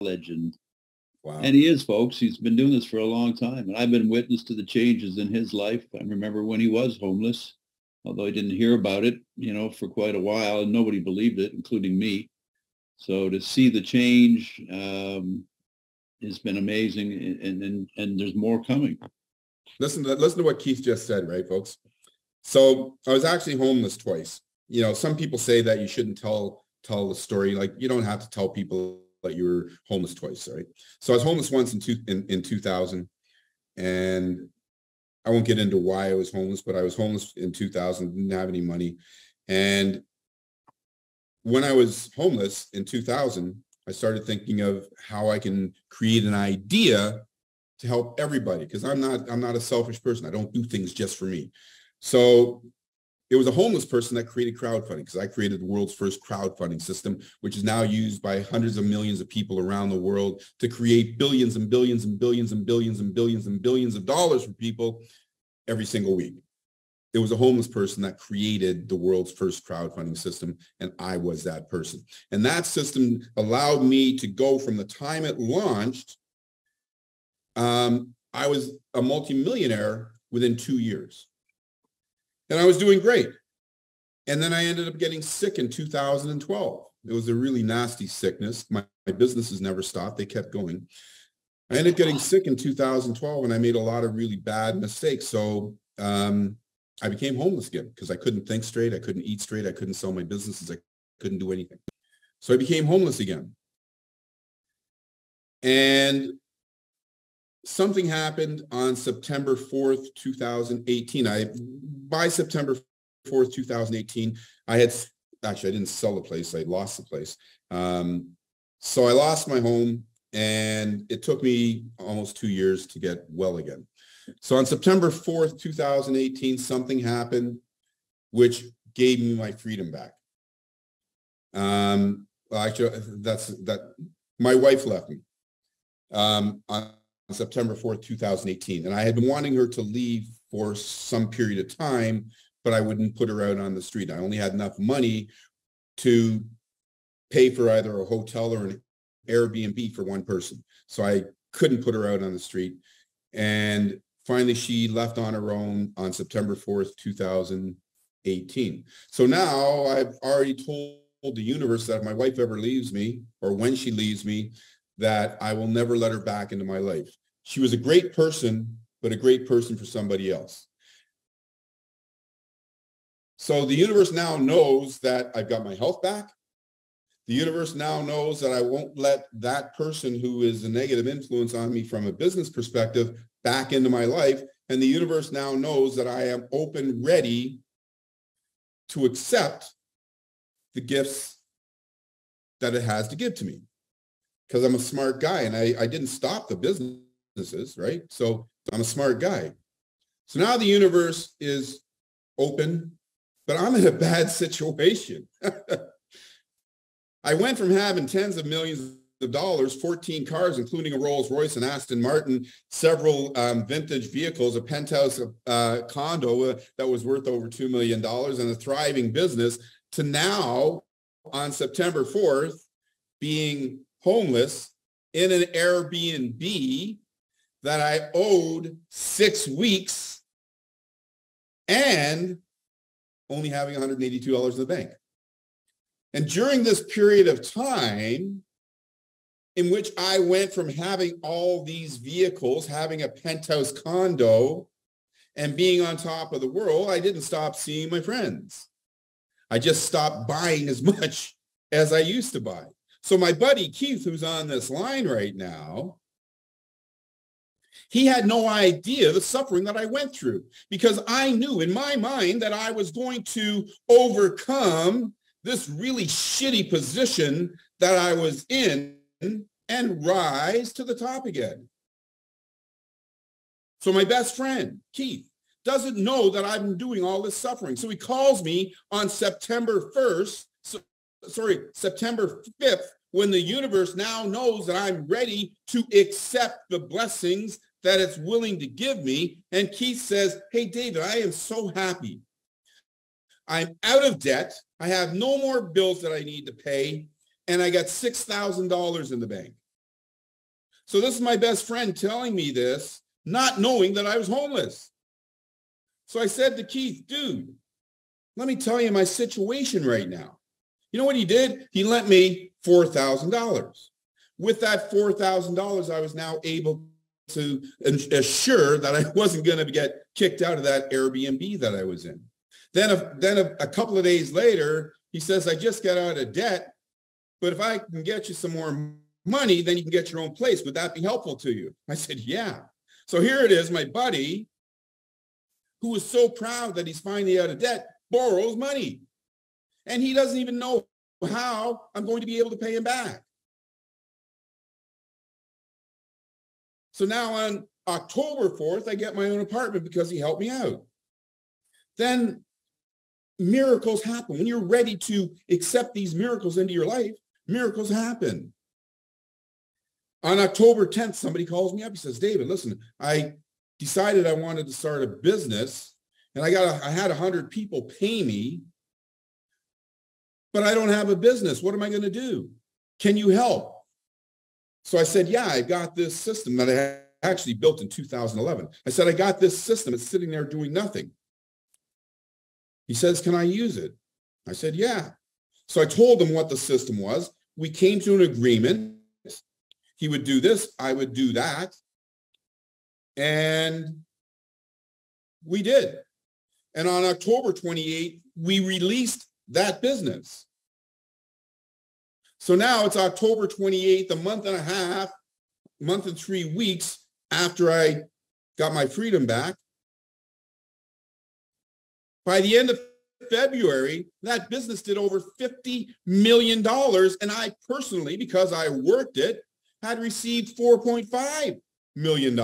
legend. Wow. And he is, folks. He's been doing this for a long time. And I've been witness to the changes in his life. I remember when he was homeless, although I didn't hear about it, for quite a while, and nobody believed it, including me. So to see the change has been amazing, and there's more coming. Listen to what Keith just said, right, folks? So I was actually homeless twice. Some people say that you shouldn't tell the story. Like, you don't have to tell people that you were homeless twice, right? So I was homeless once in 2000, and I won't get into why I was homeless, but I was homeless in 2000, didn't have any money. And when I was homeless in 2000, I started thinking of how I can create an idea to help everybody, because I'm not a selfish person. I don't do things just for me. So it was a homeless person that created crowdfunding, because I created the world's first crowdfunding system, which is now used by hundreds of millions of people around the world to create billions and billions and billions and billions and billions and billions of dollars for people every single week. It was a homeless person that created the world's first crowdfunding system, and I was that person. And that system allowed me to go from the time it launched. I was a multimillionaire within 2 years. And I was doing great. And then I ended up getting sick in 2012. It was a really nasty sickness. My businesses never stopped. They kept going. I ended up getting sick in 2012, and I made a lot of really bad mistakes. So I became homeless again, because I couldn't think straight. I couldn't eat straight. I couldn't sell my businesses. I couldn't do anything. So I became homeless again. And something happened on September 4th, 2018. By September 4th, 2018, I didn't sell the place. I lost the place. So I lost my home, and it took me almost 2 years to get well again. So on September 4th, 2018, something happened which gave me my freedom back. My wife left me on September 4th, 2018. And I had been wanting her to leave for some period of time, but I wouldn't put her out on the street. I only had enough money to pay for either a hotel or an Airbnb for one person. So I couldn't put her out on the street. And finally, she left on her own on September 4th, 2018. So now I've already told the universe that if my wife ever leaves me, or when she leaves me, that I will never let her back into my life. She was a great person, but a great person for somebody else. So the universe now knows that I've got my health back. The universe now knows that I won't let that person who is a negative influence on me from a business perspective back into my life. And the universe now knows that I am open, ready to accept the gifts that it has to give to me. Because I'm a smart guy, and I didn't stop the businesses, right? So I'm a smart guy. So now the universe is open, but I'm in a bad situation. I went from having tens of millions of dollars, 14 cars, including a Rolls Royce, an Aston Martin, several vintage vehicles, a penthouse condo that was worth over $2 million, and a thriving business, to now, on September 4th, being homeless in an Airbnb that I owed 6 weeks, and only having $182 in the bank. And during this period of time, in which I went from having all these vehicles, having a penthouse condo, and being on top of the world, I didn't stop seeing my friends. I just stopped buying as much as I used to buy. So my buddy Keith, who's on this line right now, he had no idea the suffering that I went through, because I knew in my mind that I was going to overcome this really shitty position that I was in and rise to the top again. So my best friend, Keith, doesn't know that I've been doing all this suffering. So he calls me on September 5th, when the universe now knows that I'm ready to accept the blessings that it's willing to give me. And Keith says, "Hey, David, I am so happy. I'm out of debt. I have no more bills that I need to pay. And I got $6,000 in the bank." So this is my best friend telling me this, not knowing that I was homeless. So I said to Keith, dude, let me tell you my situation right now. You know what he did? He lent me $4,000. With that $4,000, I was now able to assure that I wasn't going to get kicked out of that Airbnb that I was in. Then a couple of days later, he says, I just got out of debt, but if I can get you some more money, then you can get your own place. Would that be helpful to you? I said, yeah. So here it is, my buddy, who is so proud that he's finally out of debt, borrows money. And he doesn't even know how I'm going to be able to pay him back. So now on October 4th, I get my own apartment because he helped me out. Then miracles happen. When you're ready to accept these miracles into your life, miracles happen. On October 10th, somebody calls me up. He says, David, listen, I decided I wanted to start a business, and I had 100 people pay me, but I don't have a business. What am I going to do? Can you help? So I said, yeah, I got this system that I actually built in 2011. I said, I got this system. It's sitting there doing nothing. He says, can I use it? I said, yeah. So I told him what the system was. We came to an agreement. He would do this, I would do that. And we did. And on October 28th, we released that business. So now it's October 28th, a month and a half, month and 3 weeks after I got my freedom back. By the end of February, that business did over $50 million. And I personally, because I worked it, had received $4.5 million.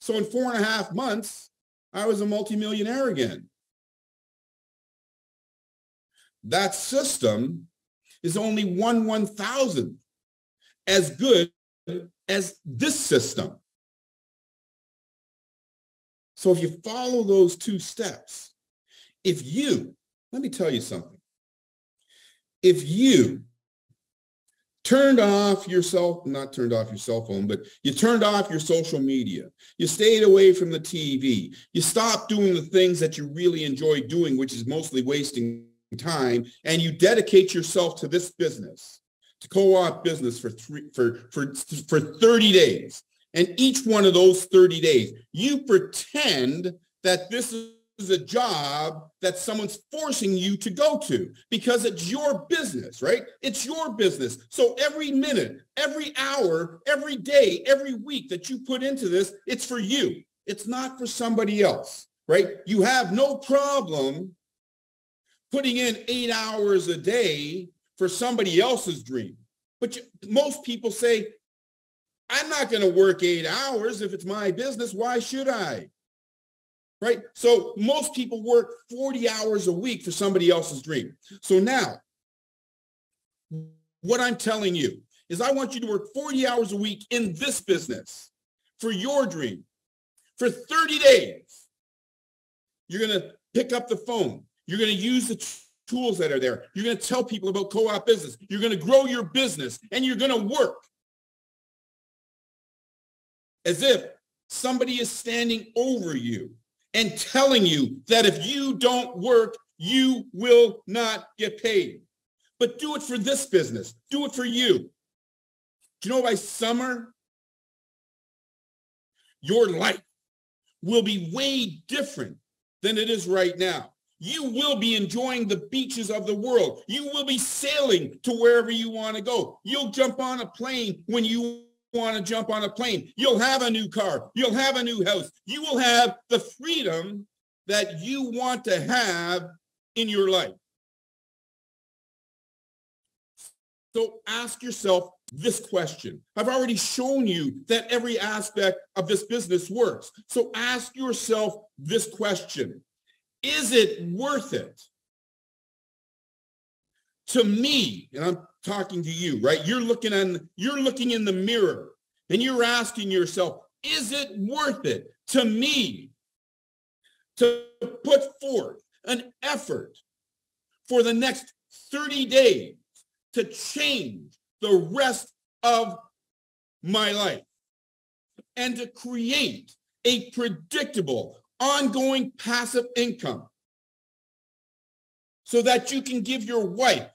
So in 4.5 months, I was a multimillionaire again. That system is only 1/1000th as good as this system. So if you follow those 2 steps, let me tell you something. If you not turned off your cell phone, but you turned off your social media, you stayed away from the TV, you stopped doing the things that you really enjoy doing, which is mostly wasting time, and you dedicate yourself to this business, to co-op business for 30 days. And each one of those 30 days, you pretend that this is a job that someone's forcing you to go to because it's your business, right? It's your business. So every minute, every hour, every day, every week that you put into this, it's for you. It's not for somebody else, right? You have no problem putting in 8 hours a day for somebody else's dream. But most people say, I'm not going to work 8 hours if it's my business. Why should I? Right? So most people work 40 hours a week for somebody else's dream. So now, what I'm telling you is I want you to work 40 hours a week in this business for your dream. For 30 days, you're going to pick up the phone. You're going to use the tools that are there. You're going to tell people about co-op business. You're going to grow your business, and you're going to work as if somebody is standing over you and telling you that if you don't work, you will not get paid. But do it for this business. Do it for you. Do you know by summer, your life will be way different than it is right now. You will be enjoying the beaches of the world. You will be sailing to wherever you want to go. You'll jump on a plane when you want to jump on a plane. You'll have a new car. You'll have a new house. You will have the freedom that you want to have in your life. So ask yourself this question. I've already shown you that every aspect of this business works. So ask yourself this question. Is it worth it to me? And I'm talking to you, right? You're looking in the mirror and you're asking yourself, is it worth it to me to put forth an effort for the next 30 days to change the rest of my life and to create a predictable, ongoing passive income so that you can give your wife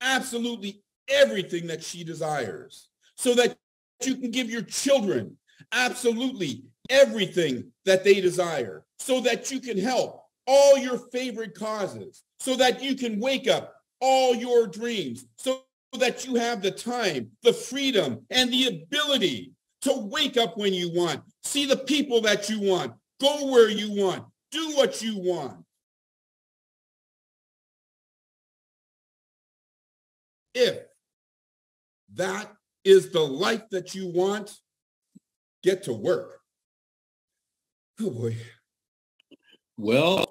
absolutely everything that she desires, so that you can give your children absolutely everything that they desire, so that you can help all your favorite causes, so that you can wake up all your dreams, so that you have the time, the freedom, and the ability to wake up when you want, see the people that you want, go where you want, do what you want. If that is the life that you want, get to work. Oh boy. Well,